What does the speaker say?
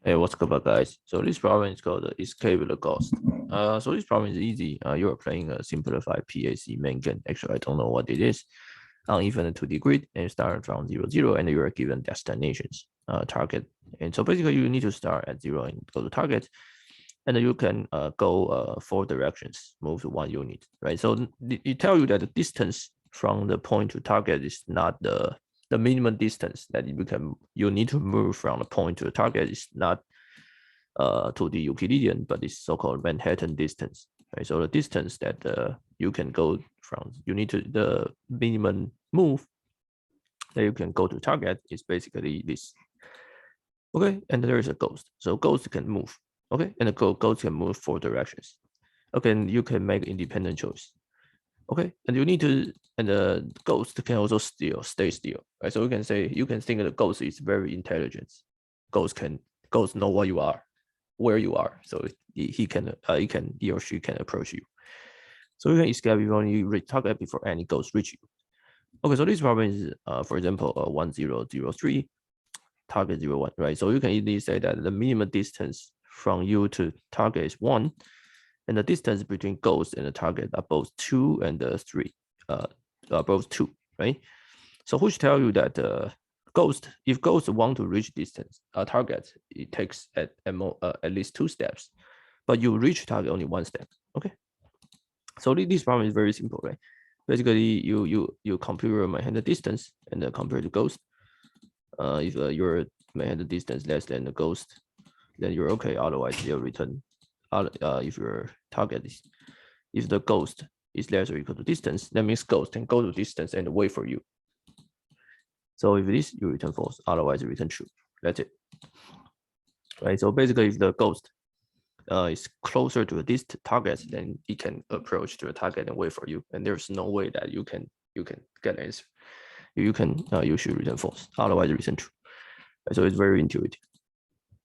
Hey, what's up, guys? So this problem is called Escape the Ghost. So this problem is easy. You are playing a simplified PAC main game. Actually, I don't know what it is. On infinite 2D grid, and you start from 0, 0, and you are given destinations, target. And so basically, you need to start at 0 and go to target, and you can go 4 directions, move to 1 unit, right? So it tell you that the distance from the point to target is not the minimum distance that you need to move from the point to the target is not to the Euclidean, but it's so-called Manhattan distance. Right? So the distance that you can go from, you need to the minimum move that you can go to target is basically this. Okay, and there is a ghost. So ghost can move. Okay, and the ghost can move 4 directions. Okay, and you can make independent choice. Okay, and you need to, and the ghost can also stay still, right? So you can say, you can think the ghost is very intelligent. Ghost know what you are, where you are, so he or she can approach you. So you can escape if only target before any ghost reach you. Okay, so this problem is, for example, 1003 target 01, right? So you can easily say that the minimum distance from you to target is 1. And the distance between ghost and the target are both 2 and 3, are both 2, right? So which tell you that if ghost want to reach distance target, it takes at least 2 steps, but you reach target only 1 step. Okay, so this problem is very simple, right? Basically, you compute your Manhattan distance and compare the ghost. If your Manhattan distance less than the ghost, then you're okay. Otherwise, you'll return. If your target is, if the ghost is less or equal to distance, that means ghost can go to distance and wait for you. So if it is, you return false. Otherwise, you return true. That's it. Right. So basically, if the ghost is closer to this target, then it can approach to the target and wait for you. And there's no way that you can get an answer. You should return false. Otherwise, return true. Right? So it's very intuitive.